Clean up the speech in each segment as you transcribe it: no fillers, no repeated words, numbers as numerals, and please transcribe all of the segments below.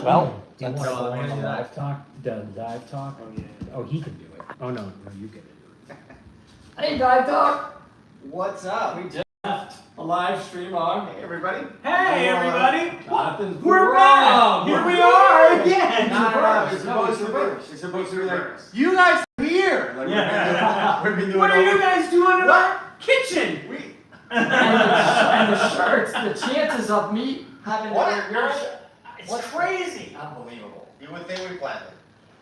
Well, Do you that's want to all go I into do. live talk? The dive talk? Oh, yeah. Oh, he can do it. Oh, no, you can do it. Hey, Dive Talk! What's up? We just left a live stream on. Hey, everybody. Hey, everybody! Jonathan's We're back! Here we are again! It's supposed to be like, you guys are here. Like, Yeah. we've been doing What are you guys doing in What? our kitchen? And the shirts, the chances of me having What? your It's What's crazy. unbelievable. You would think we planned it.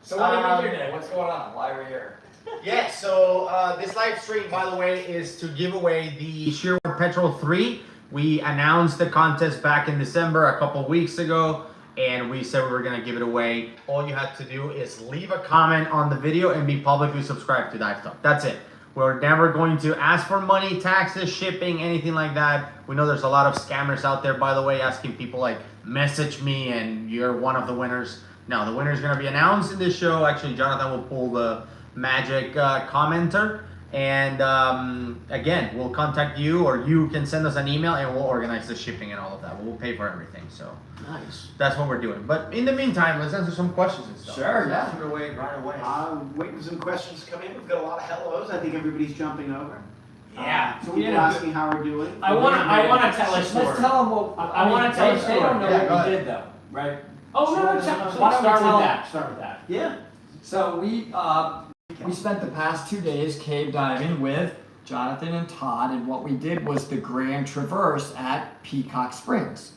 So what are we here today? What's going on? Why are we here? Yeah, so this live stream, by the way, is to give away the Shearwater Petrel 3. We announced the contest back in December a couple weeks ago, and we said we were going to give it away. All you have to do is leave a comment on the video and be publicly subscribed to Dive Talk. That's it. We're never going to ask for money, taxes, shipping, anything like that. We know there's a lot of scammers out there, by the way, asking people like, message me and you're one of the winners. No, the winner is going to be announced in this show. Actually, Jonathan will pull the magic commenter. And again, we'll contact you, or you can send us an email and we'll organize the shipping and all of that. We'll pay for everything. So Nice. that's what we're doing. But in the meantime, let's answer some questions and stuff. Sure, yeah. Right away, right away. Waiting for some questions to come in. We've got a lot of hellos. I think everybody's jumping over. Yeah. So people asking how we're doing. I wanna tell a story. Let's tell them what. I wanna tell a story. They don't know Yeah, go what we ahead. did though, right? Oh, no, Why don't we start with that. Yeah. So we spent the past 2 days cave diving with Jonathan and Todd, and what we did was the Grand Traverse at Peacock Springs.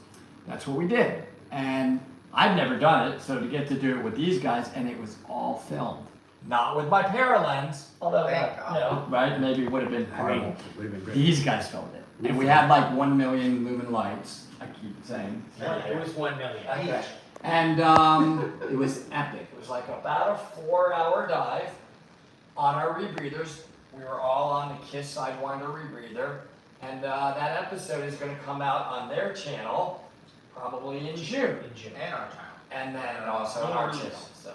That's what we did, and I've never done it, so to get to do it with these guys, and it was all filmed. Not with my Paralens, although Thank God. you know, right? Maybe it would have been horrible. It would have been great. These guys filmed it, and we had like 1 million lumen lights. I keep saying. It was 1 million. Okay. And it was epic. It was like about a 4-hour dive on our rebreathers. We were all on the Kiss Sidewinder rebreather, and that episode is going to come out on their channel probably in June. And our channel. And then also on our channel. So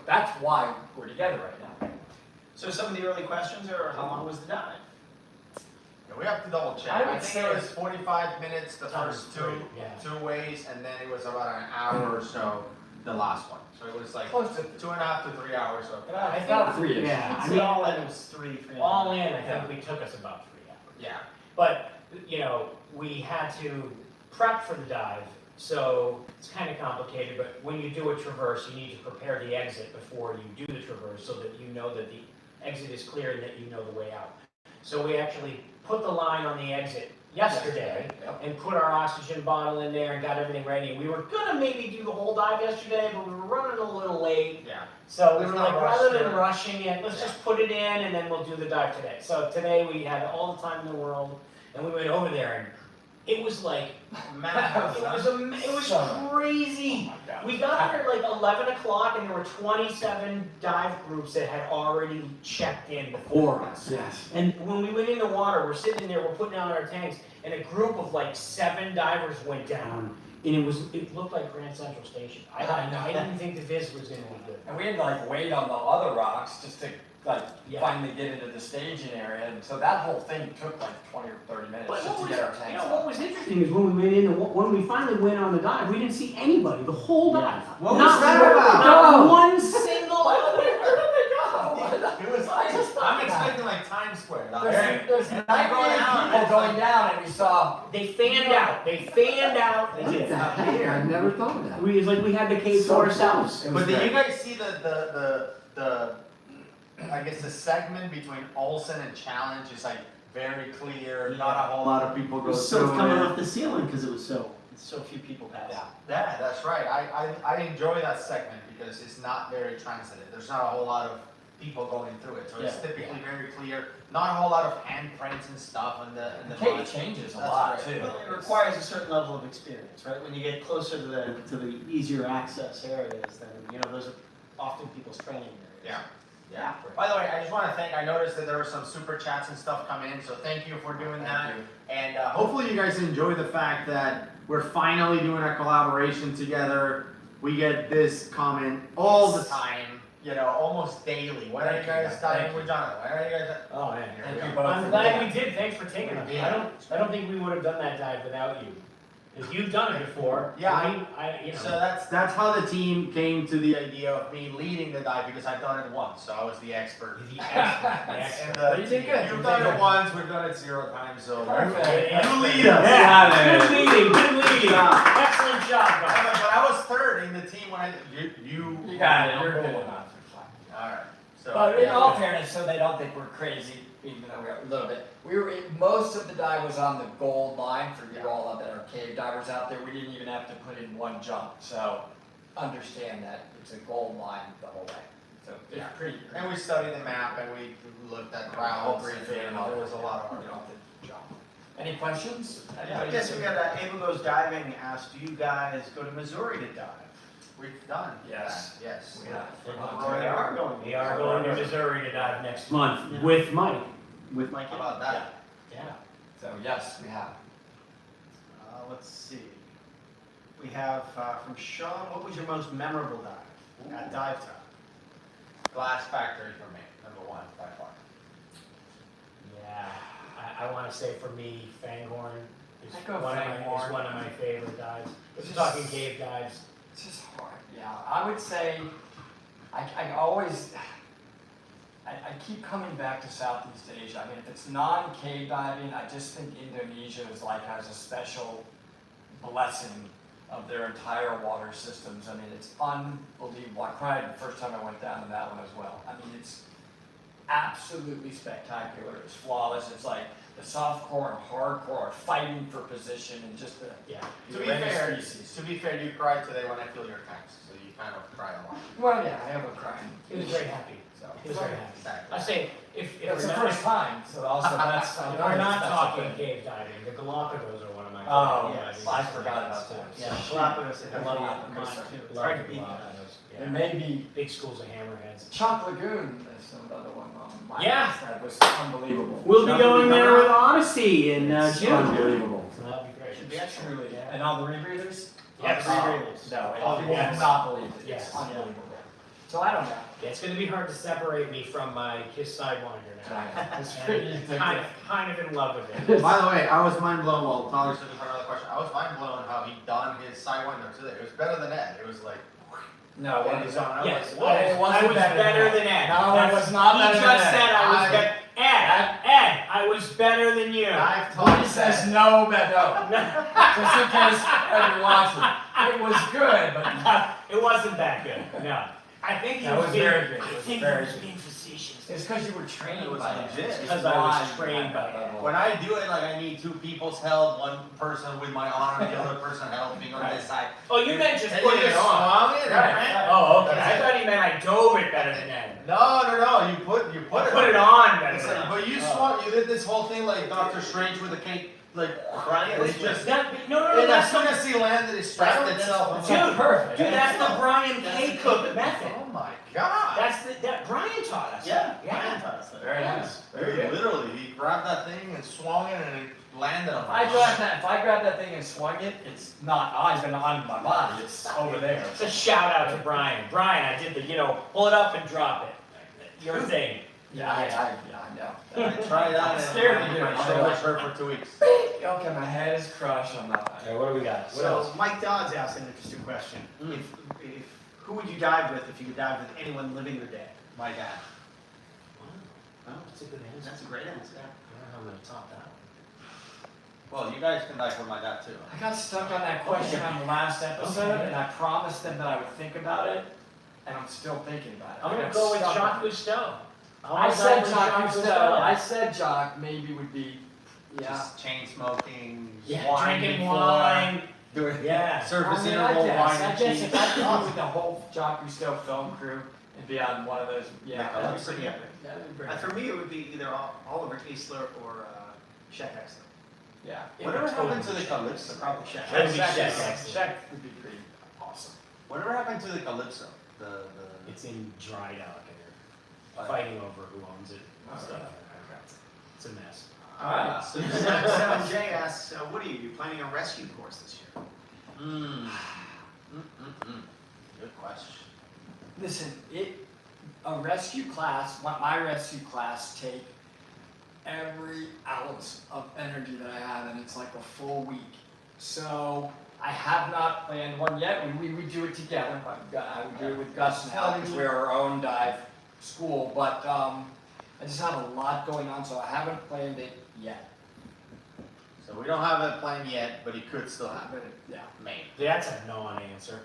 that's why we're together right now. So some of the early questions are, how long was the dive? Yeah, we have to double check. I would I think say it was 45 minutes the That was first great, yeah. two ways, and then it was about an hour or so the last one. So it was like Close to 2.5 to 3 hours. Of, I thought 3 years. Yeah, I I mean, all in, it was three. all in, I think we took us about 3 hours. yeah. But, you know, we had to prep for the dive, so it's kind of complicated, but when you do a traverse, you need to prepare the exit before you do the traverse so that you know that the exit is clear and that you know the way out. So we actually put the line on the exit yesterday Yep. and put our oxygen bottle in there and got everything ready. And we were gonna maybe do the whole dive yesterday, but we were running a little late. Yeah. So we Let's were not like, rush rather than through it. rushing it, let's just put it in and then we'll do the dive today. So today we had all the time in the world, and we went over there, and it was like, Mad. it was crazy. We got there at like 11 o'clock, and there were 27 dive groups that had already checked in before us. Yes. And when we went in the water, we're sitting there, we're putting down our tanks, and a group of like 7 divers went down, and it looked like Grand Central Station. I didn't think the viz was gonna be good. And we had to like wait on the other rocks just to like Yeah. finally get into the staging area, and so that whole thing took like 20 or 30 minutes But just to get our tanks what up. was interesting is when we went in, when we finally went on the dive, we didn't see anybody the whole dive. What was Not that one- about? Not one single elevator. It was I'm expecting like Times Square. There's 98 people going down, and we saw. They fanned out. They did. I never thought of that. It was like we had the cave to ourselves. But did you guys see the I guess the segment between Olsen and Challenge is like very clear. Not a whole lot of people It go was through so coming it. off the ceiling because it was so few people passed. Yeah, that's right. I enjoy that segment because it's not very transitive. There's not a whole lot of people going through it, so it's Yeah. typically very clear. Not a whole lot of handprints and stuff in the The cave mud. changes a That's lot right. too. Well, it requires a certain level of experience, right? When you get closer to the easier access areas, then you know those are often people's training areas. Yeah. Yeah. By the way, I just want to thank. I noticed that there were some super chats and stuff come in, so thank you for doing that. And hopefully you guys enjoy the fact that we're finally doing a collaboration together. We get this comment all the time, you know, almost daily. When are you guys diving with Jonathan? When are you guys? Oh man, Thank here you we both go. I'm for glad that. we did. Thanks for taking us. Yeah. I don't think we would have done that dive without you. Because you've done it before. Yeah, you know. So that's how the team came to the idea of me leading the dive because I've done it once, so I was the expert. The expert, the And expert. You did good. You've done it once, we've done it 0 times, so Perfect. you lead us. Yeah, good leading, good leading. Excellent job, guys. But I was third in the team when I you got it. You're number good one. enough. All right. So But in all fairness, so they don't think we're crazy, even though we are a little bit. Most of the dive was on the gold line for you all that are cave divers out there. We didn't even have to put in one jump. So understand that it's a gold line the whole way. So it's pretty. and we studied the map and we looked at routes and there was a lot of You don't have to jump. Any questions? I guess we got Abel Goes Diving asked, do you guys go to Missouri to dive? We've done. Yes. that, Yes. We have. We are going. We are going to Missouri to dive next month with Mike. With Mike. How about that? Yeah. So yes, we have. Let's see. We have from Sean, what was your most memorable dive at dive time? Glass factory for me, #1 by far. Yeah, I want to say for me, Fanghorn is I go one Fanghorn. of my favorite dives. It's We're just- talking cave dives. It's just hard. Yeah, I would say, I always, I keep coming back to Southeast Asia. I mean, if it's non-cave diving, I just think Indonesia is like has a special blessing of their entire water systems. I mean, it's unbelievable. I cried the first time I went down to that one as well. I mean, it's absolutely spectacular. It's flawless. It's like the softcore and hardcore are fighting for position and just the Yeah. To be horrendous fair, species. you cried today when I feel your text, so you kind of cry a lot. Well, yeah, I have a crying. He was very happy. So. He was very happy. Exactly. I say, if It's the we're first not, time, so also that's. if we're not talking cave diving, the Galapagos are one of my Oh, favorite yes. diving I forgot about that. Yeah. Galapagos, I love mine it. too. It's Love hard the to beat that. Galapagos. It Yeah. may be Big schools of hammerheads. Chunk Lagoon, that's another one on my Yeah. list. That was unbelievable. We'll be Chunk going there Lagoon, with Odyssey in it's June. Unbelievable. So that'll be great. Should be excellent. Truly. Yeah. And all the rebreathers? Yes. Rebreathers. No, Oh, you will yes. not believe it. Yes. It's unbelievable. So I don't know. Yeah, it's going to be hard to separate me from my Kiss Sidewinder now. It's And pretty kind of in love with it. By the way, I was mind blown while Tyler's looking for another question. I was mind blown how he done his sidewinder today. It was better than Ed. It was like No, on his own. I was Yes, like, Well, whoa. it wasn't I was better than Ed. No, it That's- was not he better than just Ed. said I was I- better. Ed, I was better than you. I've He taught says Ed. no, but no. Just in case everyone watching. It was good, but It wasn't that good. No. I think he That was being, very good. It I was think very he was good. being facetious. it's because you were trained It was by legit. it. It's Because I was why trained you had by that level. When I do it, like I need 2 people's help, one person with my arm, the other person helping on this side. Oh, you meant just And putting you it just on. swung it, Right, right? right. Oh, okay. That's I it. thought he meant I dove it better than Ed. No. You put Put it on better It's than like, Ed. but you Oh. swung. You did this whole thing like Doctor Strange with the cake, like Brian. It's just. No, And that's as soon as he landed, it strapped itself. It's Dude, not perfect. Dude, that's the Brian K. Cook method. Oh my god. That Brian taught us. Yeah, Yeah. Brian taught us that. Very nice. Very Dude, good. literally, he grabbed that thing and swung it, and it landed on If my I grab that thing and swung it, it's not even on my body. It's over there. It's a shout out to Brian. Brian, I did the, pull it up and drop it. Your thing. Yeah, I know. I tried that I'm and scared to do it. my shoulder hurt for 2 weeks. Okay, my head is crushed. I'm not. Okay, what do we got? So Mike Dodds asked an interesting question. Mm. If who would you dive with if you could dive with anyone living or dead? My dad. Oh, that's a good answer. That's a great answer. I don't know how I'm gonna top that. Well, you guys can dive with my dad too. I got stuck on that question on the last episode, Okay. and I promised them that I would think about it, and I'm still thinking about it. I'm I gonna got go with stuck Jacques on it. Cousteau. I said Jacques Cousteau. I said Jacques maybe would be. Yeah. Just chain smoking, Yeah, wine drinking before, wine. doing Yeah. surface I mean, interval wine I and guess cheese. if I could be with the whole Jacques Cousteau film crew and be on one of those, yeah, Yeah, that'd be pretty pretty epic. epic. That'd be For pretty. me, it would be either Oliver Kiesler or Shaq Exler. Yeah. Whatever happened to the Calypso? Probably Shaq. That'd be Shaq Shaq, is- actually. Shaq would be pretty awesome. Whatever happened to the Calypso? The It's in dry dock and they're uh, fighting over who owns it and Okay. stuff. It's a mess. Alright. So 7J asks, what are you planning a rescue course this year? Good question. Listen, a rescue class, my rescue class take every ounce of energy that I have, and it's like a full week. So I have not planned one yet. We do it together. I would do it with Gus now because we're our own dive school. But I just have a lot going on, so I haven't planned it yet. So we don't have it planned yet, but it could still happen. Yeah. Maybe. That's a non-answer.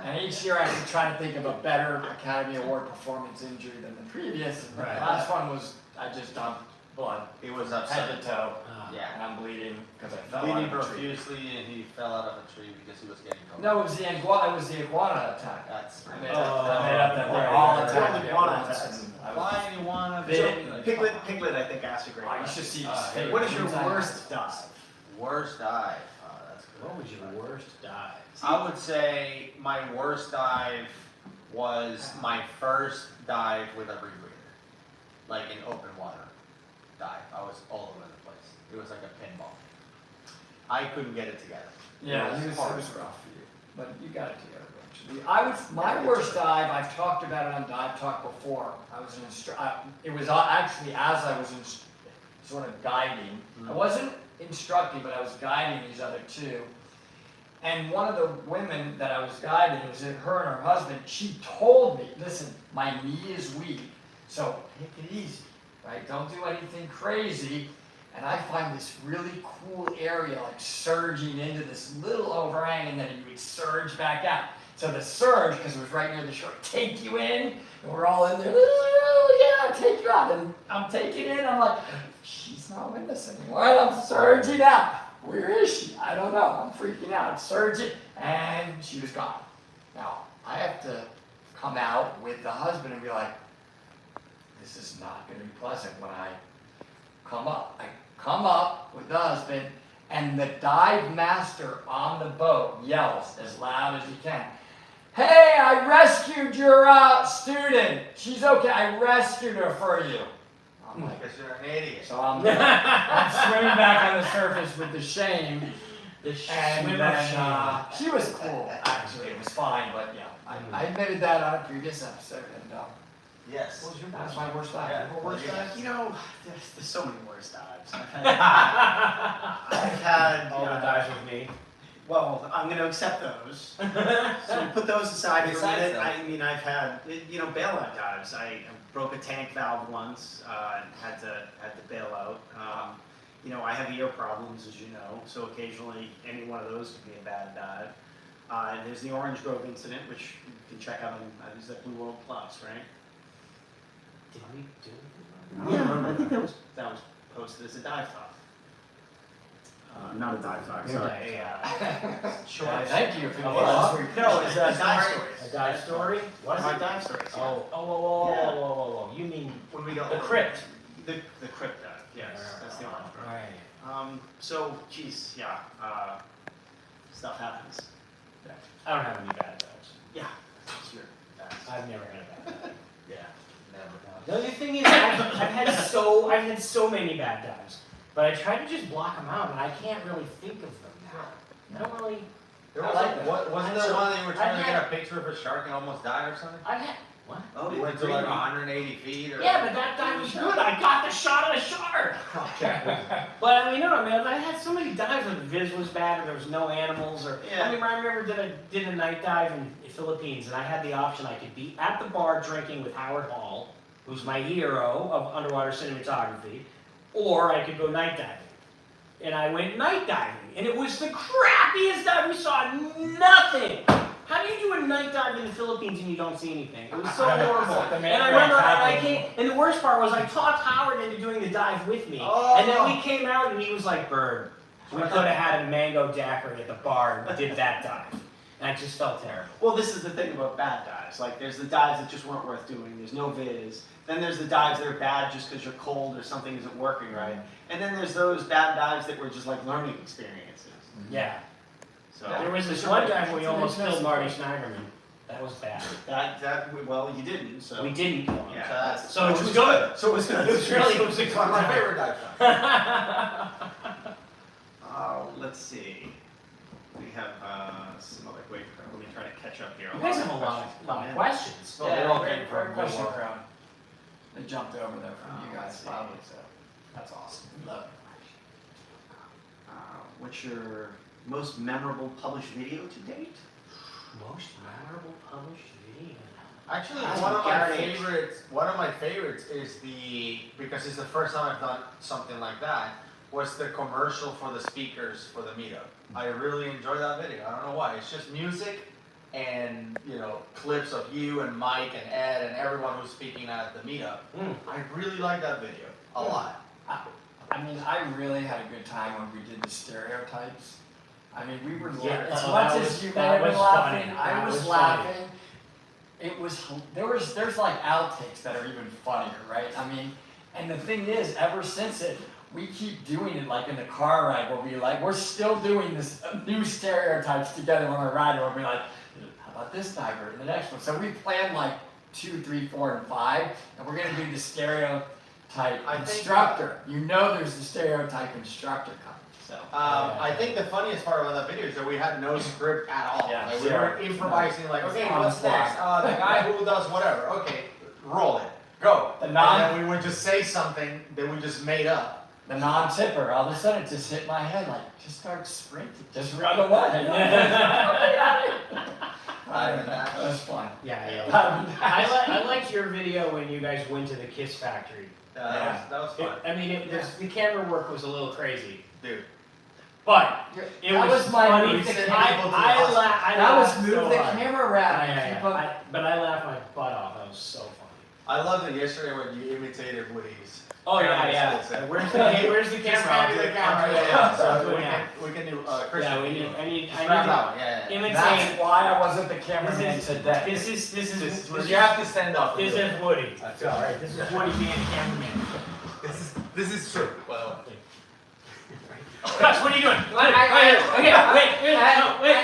And each year I have to try to think of a better Academy Award performance injury than the previous. And Right. The last one was I just dumped blood, He was head upset. to toe, Yeah. and I'm bleeding because I fell Bleeding out of a tree. profusely, and he fell out of a tree because he was getting cold. No, it was the iguana. It was the iguana attack. That's I made Oh, up that they're all right. attacked me at Iguana once, attacks. and I was- Why do you want to Piglet, I think asked a great Oh, you question. should see his face. What is your Anytime. worst dive? Worst dive. Oh, that's good. What was your worst dive? I would say my worst dive was my first dive with a rebreather, like in open water dive. I was all over the place. It was like a pinball. I couldn't get it together. Yeah, It it was was hard. rough for you, but you got it together eventually. My worst dive. I've talked about it on Dive Talk before. I was it was actually as I was sort of guiding. I wasn't instructing, but I was guiding these other two. And one of the women that I was guiding, it was her and her husband, she told me, listen, my knee is weak, so take it easy, right? Don't do anything crazy. And I find this really cool area like surging into this little overhang, and then you would surge back out. So the surge, because it was right near the shore, take you in, and we're all in there, oh yeah, take you out. And I'm taking in, I'm like, she's not with us anymore, and I'm surging out. Where is she? I don't know. I'm freaking out. Surging, and she was gone. Now, I have to come out with the husband and be like, this is not going to be pleasant when I come up. I come up with the husband, and the dive master on the boat yells as loud as he can, hey, I rescued your student. She's okay. I rescued her for you. I'm like, Because you're an idiot. so I'm swimming back on the surface with the shame. And swim of then, shame. she was cool, actually. It was fine, but yeah, I admitted that on a previous episode, and Yes. that's my worst dive. Yeah. Your worst dive? You know, there's so many worse dives. I've I've had all the dives with me. Well, I'm going to accept those. So put those aside for a Besides minute. that. I mean, I've had, bailout dives. I broke a tank valve once and had to bail out. I have ear problems, as you know, so occasionally any one of those could be a bad dive. And there's the Orange Grove incident, which you can check out on is that BlueWorld Plus, right? Did we do it? Yeah, I think that was posted as a dive talk. Not a dive talk, sorry. Yeah, thank you for the No, it's a dive stories. A dive story? What is my dive stories? Whoa. You mean When we don't. the crypt? The crypt dive, yes, that's the Orange Grove. Right. So, geez, yeah, stuff happens. I don't have any bad dives. Yeah, sure. I've never had a bad dive. Yeah. Never. The other thing is, I've had so many bad dives, but I try to just block them out, and I can't really think of them now. I don't really. There was wasn't there one that you were trying to get a picture of a shark and almost died or something? I've had what? Oh, you went to like 180 feet or. Yeah, but that dive was good. I got the shot of a shark. But I mean, I had so many dives where the viz was bad, or there was no animals, or Yeah. I mean, I remember did a night dive in the Philippines, and I had the option. I could be at the bar drinking with Howard Hall, who's my hero of underwater cinematography, or I could go night diving. And I went night diving, and it was the crappiest dive. We saw nothing. How do you do a night dive in the Philippines and you don't see anything? It was so horrible. And I remember I came, and the worst part was I talked Howard into doing the dive with me. And then we came out, and he was like, Bird, we could have had a mango daiquiri at the bar and did that dive. And I just felt terrible. Well, this is the thing about bad dives. Like, there's the dives that just weren't worth doing. There's no viz. Then there's the dives that are bad just because you're cold or something isn't working right. And then there's those bad dives that were just like learning experiences. Yeah. So There was this one dive where we almost killed Marty Schneiderman. That was bad. well, you didn't. So We didn't kill him. Yeah. So it was good. So it was good. It was really, it was a good One of my dive. favorite dive shots. Let's see. We have some other. Wait, let me try to catch up here. You guys have a lot of questions. Well, they're all came from question crowd. They jumped over there from you guys see. loudly, so that's awesome. Love it. What's your most memorable published video to date? Most memorable published video. Actually, That's one of my Gary. favorites is because it's the first time I've done something like that, was the commercial for the speakers for the meetup. I really enjoyed that video. I don't know why. It's just music and, clips of you and Mike and Ed and everyone who's speaking at the meetup. I really like that video a lot. I mean, I really had a good time when we did the stereotypes. I mean, we were Yeah, as oh, much that as was- you may that have been was laughing, funny. I That was was laughing. It was there's like outtakes that are even funnier, right? I mean, and the thing is, ever since we keep doing it like in the car ride where we're still doing this new stereotypes together when we're riding. We'll be like, how about this diver in the next one? So we planned like 2, 3, 4, and 5, and we're gonna do the stereotype instructor. There's the stereotype instructor coming. So I think the funniest part about that video is that we had no script at all. Yeah, Like, we were improvising, like, okay, what's next? The guy who does whatever. Okay, roll it, go. And then we would just say something that we just made up. the non-tipper, all of a sudden it just hit my head like, just start sprinting, just run away. That was fun. Yeah. I liked your video when you guys went to the Kiss Factory. That was fun. The camera work was a little crazy, Dude. but it That was was my funny. move to send camera. people to the I hospital. That was laughed move so the hard. camera around. Yeah, Keep up- yeah. But I laughed my butt off. That was so funny. I loved it yesterday when you imitated Woody's. Oh yeah. Where's the Just camera? hand me the camera, yeah. So Yeah. we can do Christian. Yeah, I need Just grab that to one, yeah. imitate. That's why I wasn't the cameraman today. This is You have to stand up. This is Woody. That's All right. This is Woody being the cameraman. This is true. Well, Gus, what are you doing? Wait.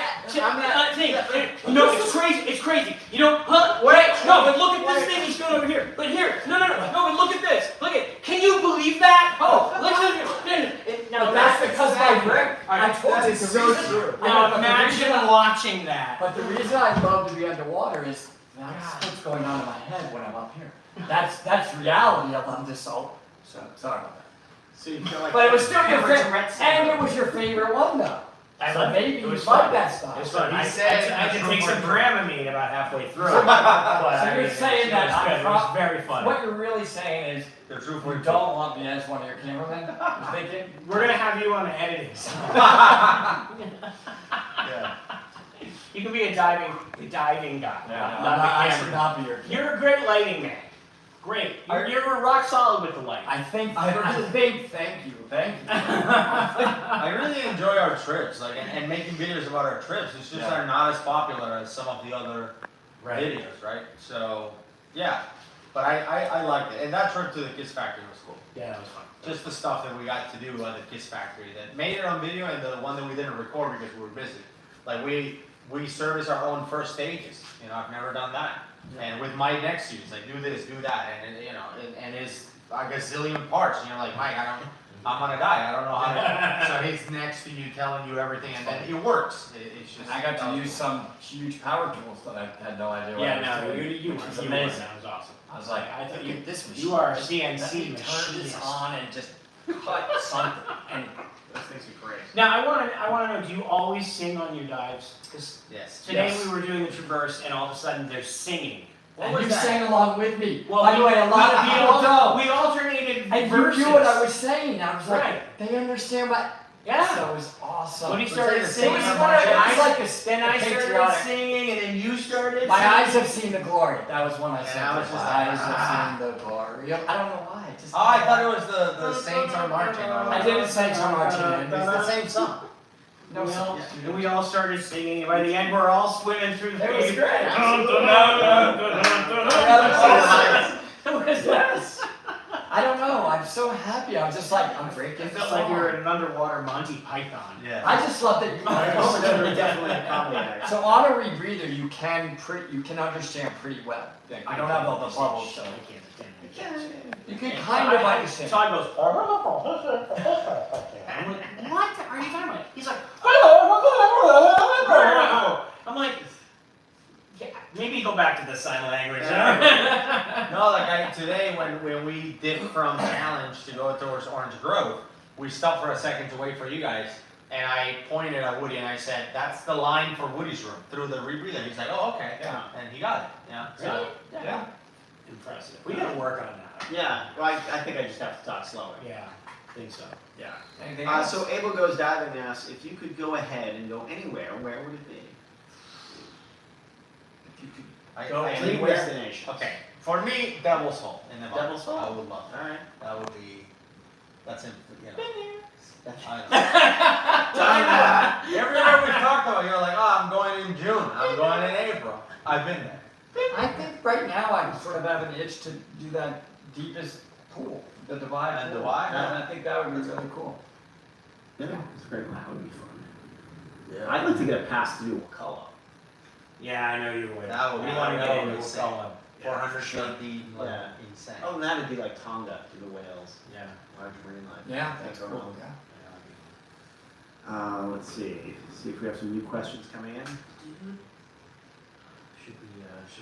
No, it's crazy. It's crazy. No, but look at this thing he's doing over here. But here, no, but look at this. Look at. Can you believe that? Now that's because my brain. I told you is so true. Now imagine watching that. But the reason I love to be underwater is that's what's going on in my head when I'm up here. That's reality. I love this so sorry about that. So you feel like But it was still your camera favorite, Tourette's and syndrome. it was your favorite one though. I So loved maybe it. you It was like fun. that stuff. It's fun. He I said can take some Dramamine about halfway through. So But you're saying that it was very fun. What you're really saying is the truth. you don't want me as one of your cameramen. You're thinking We're gonna have you on the editing side. Yeah. You can be a diving guy. I should not be your cameraman. You're a great lighting man. Great. You're rock solid with the light. I think thank you. I really enjoy our trips, and making videos about our trips. It's just are not as popular as some of the other videos, right? So, yeah. But I liked it, and that trip to the Kiss Factory was cool. Yeah, that was fun. Just the stuff that we got to do at the Kiss Factory that made it on video, and the one that we didn't record because we were busy. Like we service our own first stages. I've never done that. And with Mike next to you, it's like do this, do that, and it's a gazillion parts. Like Mike, I'm gonna die. I don't know how to. So he's next to you, telling you everything, and then it works. It's just. I got to use some huge power tools that I had no idea what I was doing. you Which was were amazing. That was awesome. I was like, I think you this machine. You are a just CNC let me turn this machinist. on and just cut something. And Those things are great. Now I want to know, do you always sing on your dives? Because Yes. today we were doing the traverse, and all of a sudden there's singing. and you sang along with me. Well, By the way, a lot of people don't. We alternated And verses. you knew what I was saying. I was like, Right. they understand what. Yeah. So it was awesome. When he Was started it the singing, same It was amount of like a then I started patriotic. singing, and then you started My singing. eyes have seen the glory. That was when I And said I was this. just My like, eyes have seen the glory. I don't know why. Just, Oh, I thought it was the Saints are marching. I didn't say so much. It's the same song. No, And we all started singing, and by the end we're all swimming through the It was cave. great. What was this? I don't know. I'm so happy. I'm just like, I'm breaking. It felt like you were in an underwater Monty Python. Yeah. I just love that you You're definitely a comedy actor. So on a rebreather, you can understand pretty well. I don't have all the bubbles, so you can kind of understand. Todd goes, I'm like, what are you talking about? He's like, I'm like, yeah, maybe go back to the sign language. No, today when we dipped from Challenge to go towards Orange Grove, we stopped for a second to wait for you guys, And I pointed at Woody and I said, "That's the line for Woody's room through the rebreather." He's like, "Oh, okay, yeah," and he got it. Yeah. Really? Yeah. Impressive. We gotta work on that. Yeah, well, I think I just have to talk slower. Yeah. I think so. Yeah. Anything else? So Abel Goes Diving asks, if you could go ahead and go anywhere, where would it be? If you could go any Anywhere. destination. Okay. For me, Devil's Hole in Nevada. Devil's Hole? I would love that. Alright. That would be. That's in. You know. That's I know. Everywhere we talked about, you're like, "Oh, I'm going in June. I'm going in April." I've been there. I think right now I sort of have an itch to do that deepest pool, the Divide And pool. Divide, And I think that would be really cool. Yeah, it's great. That would be fun. I'd like to get a pass to do Wakulla. Yeah, I know you would. That would We be- wanna that get would into be Wakulla. 400 sure. feet deep, like, Yeah. insane. Oh, and that'd be like Tonga to the whales. Yeah. Large marine life. Yeah, that's Go cool. around. Yeah. Let's see. See if we have some new questions coming in. Should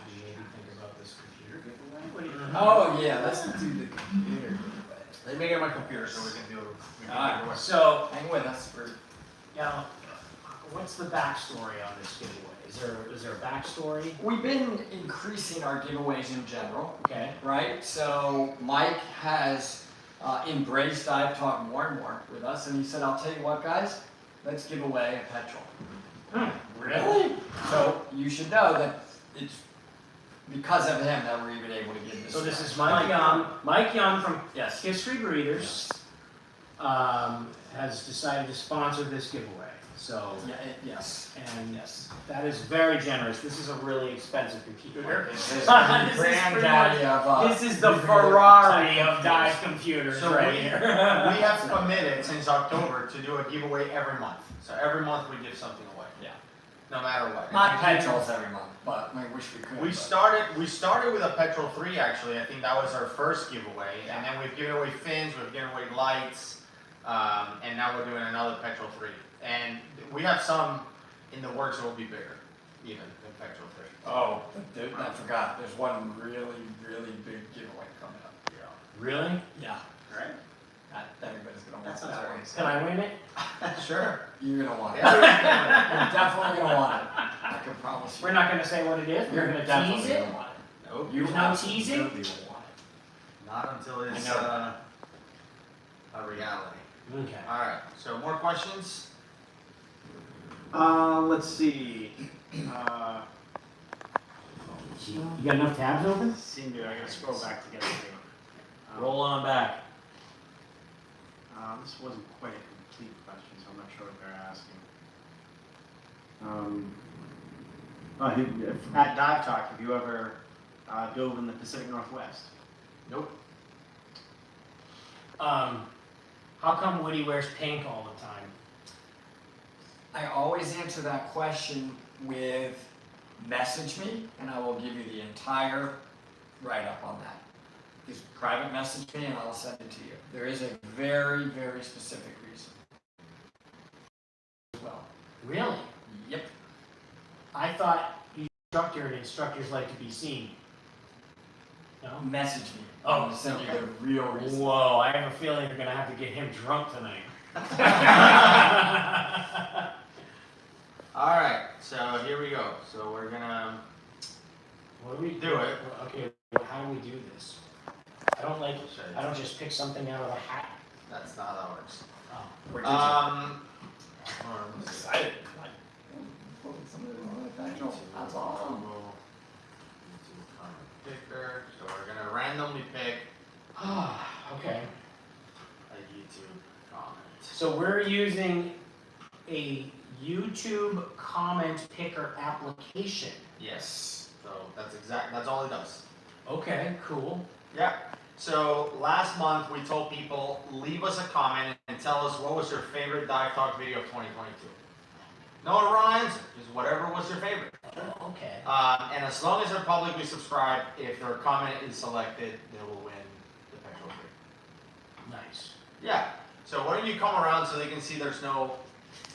we maybe think about this computer giveaway? What do you think? Oh yeah, let's do the computer. Let me get my computer so we can do it. Alright. So, Hang with us for. now, what's the backstory on this giveaway? Is there a backstory? We've been increasing our giveaways in general, Okay. right? So Mike has embraced Dive Talk more and more with us, and he said, "I'll tell you what, guys, let's give away a Petrel." Really? So you should know that it's because of him that we're even able to give this. So this away. is Mike Young. Mike Young from Yes. History Breeders has decided to sponsor this giveaway. So, Yeah, yes. and Yes. that is very generous. This is a really expensive computer. This is This is the granddaddy of This is the computer Ferrari type of dive computers So right we here. have committed since October to do a giveaway every month. So every month we give something away. Yeah. No matter what. Not Petrels every month, but I wish we could. We but- started with a Petrel 3 actually. I think that was our first giveaway. And then we've given away fins, we've given away lights, and now we're doing another Petrel 3. And we have some in the works that will be bigger, even than Petrel 3. Oh, I forgot. There's one really, really big giveaway coming up. Really? Yeah. Right? Not everybody's gonna That want sounds that very one. Can I win it? Sure. You're gonna want it. Yeah. You're definitely gonna want it. I can promise you. We're not gonna say what it is. You're We're gonna definitely tease it. gonna want it. Nope. You There's no teasing? absolutely will want it. Not until it's I know. a reality. Okay. Alright, so more questions? Let's see. You got enough tabs open? Seem to, I gotta scroll back to get it through. Roll on back. This wasn't quite a complete question, so I'm not sure what they're asking. At Dive Talk, have you ever dove in the Pacific Northwest? Nope. How come Woody wears pink all the time? I always answer that question with message me, and I will give you the entire write-up on that. Just private message me, and I'll send it to you. There is a very, very specific reason. As well. Really? Yep. I thought you instructor and instructors like to be seen. No? Message me. Oh, I'll send you the real reason. Whoa, I have a feeling you're gonna have to get him drunk tonight. Alright, so here we go. So we're gonna What do we do it. Okay, how do we do this? I don't just pick something out of a hat. That's not how it works. Oh. Where did you- I'm excited. Like, that's awesome. Picker. So we're gonna randomly pick Okay. a YouTube comment. So we're using a YouTube comment picker application. Yes. So that's all it does. Okay, cool. Yeah. So last month we told people leave us a comment and tell us what was your favorite Dive Talk video of 2022. No wrong answer. Just whatever was your favorite. Oh, okay. And as long as they're publicly subscribed, if their comment is selected, they will win the Petrel 3. Nice. Yeah. So why don't you come around so they can see there's no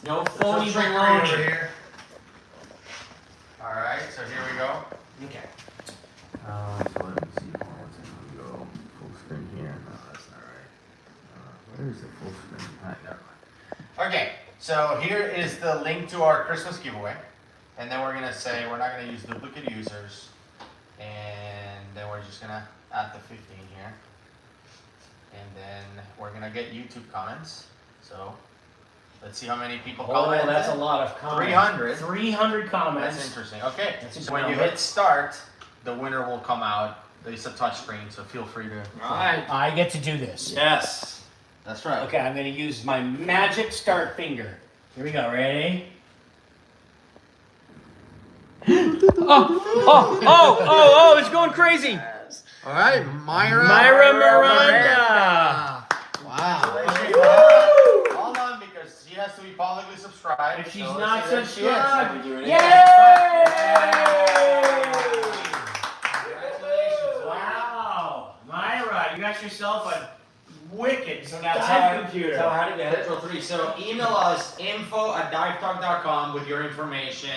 Phony trickery baloney. over here. All right. So here we go. Okay. So let me see. What's it gonna go? Full screen here. No, that's not right. Where is the full screen? Never mind. Okay. So here is the link to our Christmas giveaway. And then we're gonna say we're not gonna use duplicate users. And then we're just gonna add the 15 here. And then we're gonna get YouTube comments. So let's see how many people comment. Oh, that's a lot of comments. 300. 300 comments. That's interesting. Okay. That's a So good when you number. hit start, the winner will come out. It's a touch screen, so feel free to. Alright. I get to do this. Yes. That's right. Okay, I'm gonna use my magic start finger. Here we go, ready? Oh, it's going crazy. All right, Myra. Myra Miranda. Wow. Hold on, because she has to be publicly subscribed. If she's so not let's see that subscribed, she is. yay! Congratulations. Wow, Myra, you got yourself a wicked So now dive computer. tell her how to get it. Petrel 3. So email us info@divetalk.com with your information,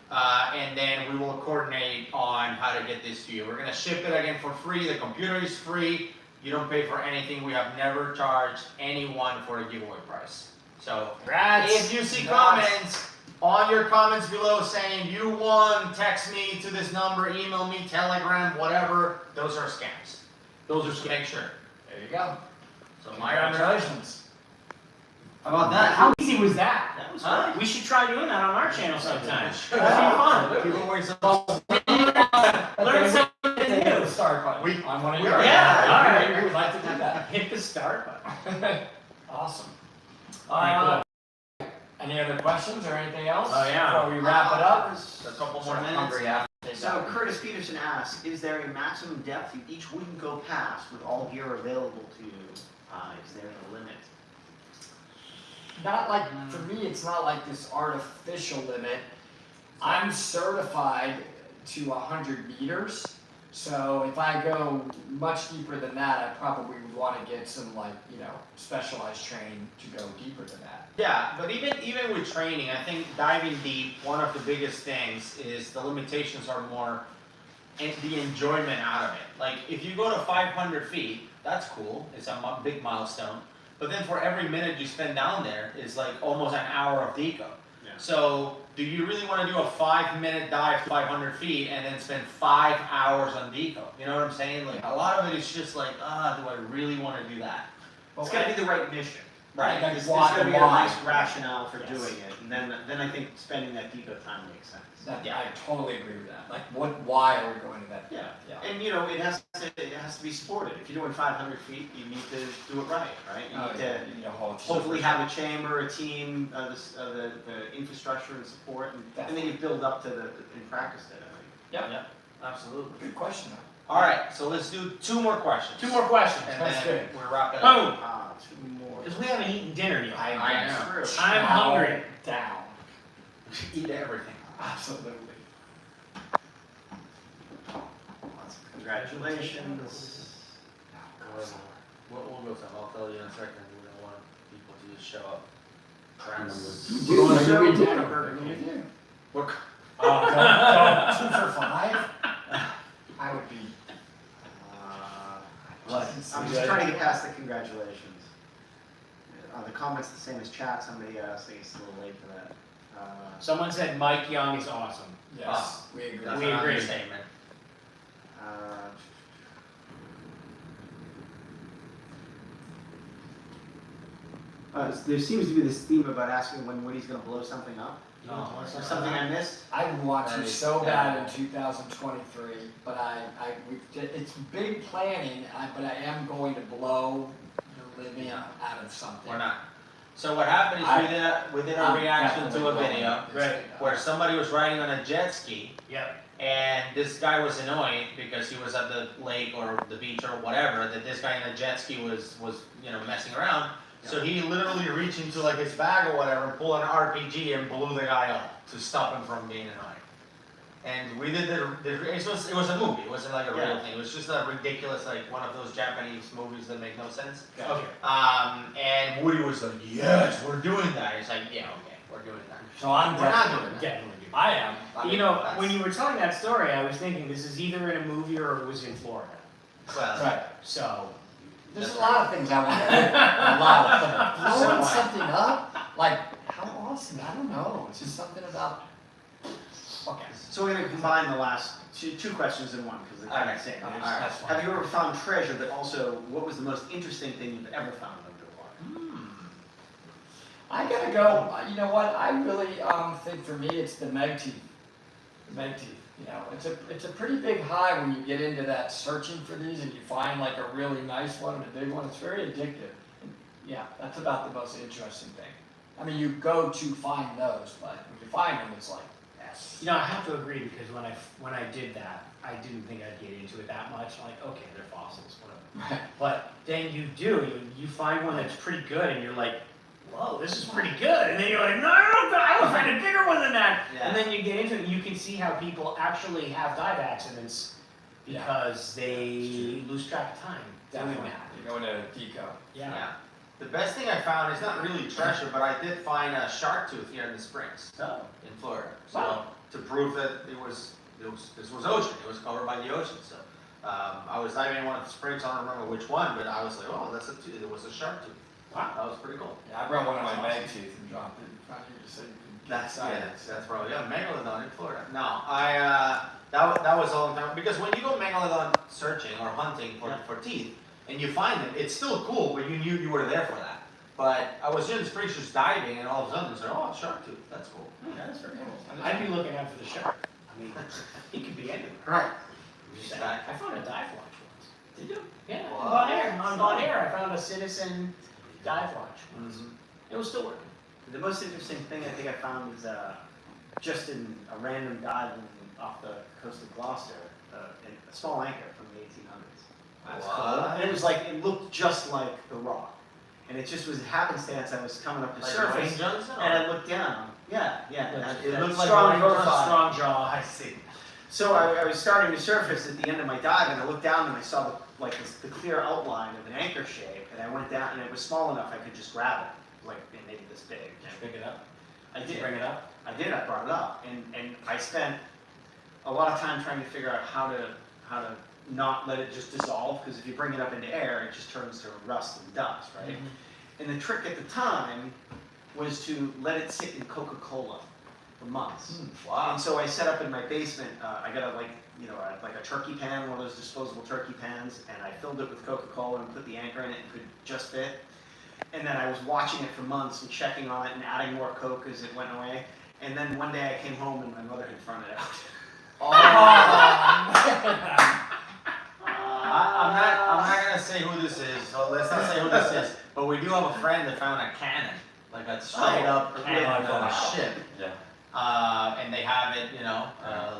and then we will coordinate on how to get this to you. We're gonna ship it again for free. The computer is free. You don't pay for anything. We have never charged anyone for a giveaway price. So if you see comments on your comments below saying you won, text me to this number, email me, Telegram, whatever, those are scams. Those are scams. Make sure. There you go. So Congratulations. How about that? How easy was that? That was Huh? fun. We should try doing that on our channel sometime. Sure. That'd be fun. Learn something Hit new. the start button. We- on one of we yours. are- Yeah, all right. We would like to do that. Hit the start button. Awesome. Alright, Any other questions or anything else? Oh, yeah. Before we wrap it up. A couple More more minutes. hungry after. So Curtis Peterson asks, is there a maximum depth you each wouldn't go past with all gear available to you? Is there a limit? Not like, for me, it's not like this artificial limit. I'm certified to 100 meters. So if I go much deeper than that, I probably would want to get some specialized training to go deeper than that. Yeah, but even with training, I think diving deep, one of the biggest things is the limitations are more the enjoyment out of it. Like if you go to 500 feet, that's cool. It's a big milestone. But then for every minute you spend down there is like almost an hour of deco. Yeah. So do you really want to do a 5-minute dive to 500 feet and then spend 5 hours on deco? You know what I'm saying? Like a lot of it is just like, do I really want to do that? It's gotta be the right mission. Right, like There's why- gotta be a why. nice rationale for Yes. doing it, and then I think spending that deco time makes sense. I totally agree with that. Like, why are we going to that? Yeah. Yeah. And it has to be supported. If you're doing 500 feet, you need to do it right? You Oh, need yeah, to you need a whole hopefully have a chamber, a team, the infrastructure and support, and then you build up to in practice to it. Yeah. Absolutely. Good question. All right, so let's do 2 more questions. 2 more questions. And That's then good. we're wrapping up. Boom. 2 more. Because we haven't eaten dinner yet. I know. True. I'm hungry. Down. Eat everything. Absolutely. Congratulations. We'll go some. I'll tell you in a second. We don't want people to just show up. You want to go eat dinner burger with you? We're- Oh, 2 for 5? I would be. I'm just trying to get past the congratulations. The comment's the same as chat. Somebody saying it's a little late for that. Someone said Mike Young is awesome. Yes, we agree. That's We an agree. understatement. There seems to be this theme about asking when Woody's going to blow something up. No, Is there something I missed? I want to That is so bad in bad. 2023, but it's big planning, but I am going to blow the living out of something. We're not. So what happened is we did a I'm reaction to definitely a blowing video this Right. thing up. where somebody was riding on a jet ski, Yep. and this guy was annoyed because he was at the lake or the beach or whatever, that this guy in a jet ski was messing around. So he literally reached into like his bag or whatever and pulled an RPG and blew the guy up to stop him from being annoying. And we did it was a movie, it wasn't like a real Yeah. thing, it was just a ridiculous, like one of those Japanese movies that make no sense. Okay. And Woody was like, yes, we're doing that. He's like, yeah, okay, we're doing that. So I'm We're not definitely doing that. Definitely do. I am. I You mean, know, that's- when you were telling that story, I was thinking this is either in a movie or it was in Florida. Well, Right. So, There's a lot of things I want to do. A lot of things. Blowing something up? Like, how awesome. I don't know. It's just something about. Okay. So we're gonna combine the last two questions in one, because they're kind of the same. Alright, There's- that's fine. Have you ever found treasure, but also, what was the most interesting thing you've ever found underwater? I gotta go. You know what? I really think for me it's the meg teeth. The meg teeth. You know, it's a pretty big high when you get into that searching for these and you find like a really nice one and a big one. It's very addictive. And yeah, that's about the most interesting thing. I mean, you go to find those, but when you find them, it's like yes. You know, I have to agree because when I did that, I didn't think I'd get into it that much. I'm like, okay, they're fossils, whatever. But then you do, you find one that's pretty good, and you're like, whoa, this is pretty good. And then you're like, no, I will find a bigger one than that. Yeah. And then you get into it, and you can see how people actually have dive accidents because they lose track of time doing Definitely. that. You go into deco. Yeah. The best thing I found is not really treasure, but I did find a shark tooth here in the springs So, in Florida. So Wow. to prove that this was ocean, it was covered by the ocean. So I was diving in one of the springs. I don't remember which one, but I was like, oh, that's a tooth. It was a shark tooth. wow. That was pretty cool. Yeah, I brought one of my mag teeth and dropped it in front of you just so you can That's get that's probably megalodon in Florida. No, that was a long time because when you go megalodon searching or hunting for teeth and you find them, it's still cool, but you knew you were there for that. But I was in the springs just diving, and all of a sudden it's like, oh, shark tooth. That's cool. Yeah, that's very cool. I'd be looking out for the shark. I mean, he could be anywhere. Right. I found a dive watch once. Did you? Yeah, Wow. on Bon Air. On Bon Air, I found a Citizen dive watch once. Mhm. It was still working. The most interesting thing I think I found was just in a random dive off the coast of Gloucester, in a small anchor from the 1800s. That's What? cool. And it was like, it looked just like the rock. And it just was happenstance. I was coming up to Like surface, Dwayne Johnson? and I looked down. Yeah. It looked like strong, Dwayne Johnson. strong jaw. I see. So I was starting to surface at the end of my dive, and I looked down and I saw the clear outline of an anchor shape, and I went down, and it was small enough I could just grab it, like maybe this big. Did you pick it up? I Did you did. bring it up? I did. I brought it up, and I spent a lot of time trying to figure out how to not let it just dissolve, because if you bring it up into air, it just turns to rust and dust, right? And the trick at the time was to let it sit in Coca-Cola for months. Wow. And so I set up in my basement. I got a turkey pan, one of those disposable turkey pans, and I filled it with Coca-Cola and put the anchor in it and could just fit. And then I was watching it for months and checking on it and adding more Coke as it went away. And then one day I came home and my mother had thrown it out. I'm not gonna say who this is, so let's not say who this is. But we do have a friend that found a cannon, like a straight up cannon on a ship. Yeah. And they have it,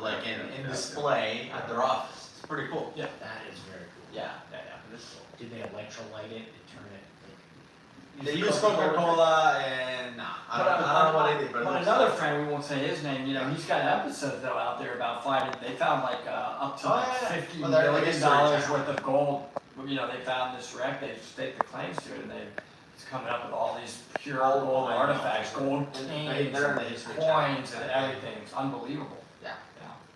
like in display at their office. It's pretty cool. Yeah. That is very cool. Yeah. That's cool. Did they electrolyte it and turn it? They use Coca-Cola and I don't know what they did, but it But looks another like- friend, we won't say his name, he's got episodes though out there about finding, they found like up to Oh, like yeah. $50 Well, they're like million history channel. worth of gold. They found this wreck, they staked the claims to it, and it's coming up with all these pure Gold gold coins. artifacts, gold And canes, they're in the and history coins, channel. and everything. It's unbelievable. Yeah.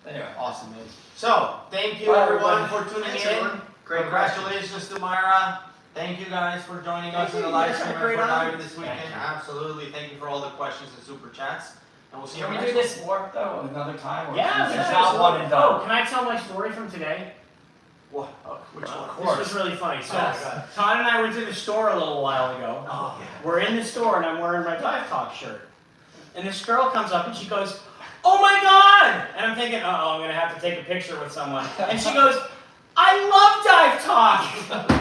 Anyway. Awesome, man. So, thank you Bye, everyone everybody. for tuning Thanks, in. everyone. Great Congratulations to Myra. Thank you guys for joining us in the live stream and for Great diving audience. this weekend. Thank you. Absolutely. Thank you for all the questions and super chats. And we'll see you Can we next do one. this more though, another time? Or Yeah, is yeah, this not one and Oh, done? can I tell my story from today? What? Which one? Of This course. was really funny. So, Yes. Todd and I went to the store a little while ago. Oh, yeah. We're in the store and I'm wearing my Dive Talk shirt. And this girl comes up and she goes, "Oh my God!" And I'm thinking, uh-oh, I'm gonna have to take a picture with someone. And she goes, "I love Dive Talk!"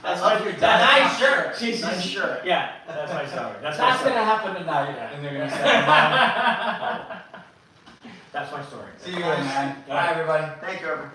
That's my Nice shirt. She's Nice shirt. Yeah, that's my story. That's my That's story. gonna happen tonight, and they're gonna say, "Wow." That's my story. See you Cool, guys. man. Bye, everybody. Thank you, everyone.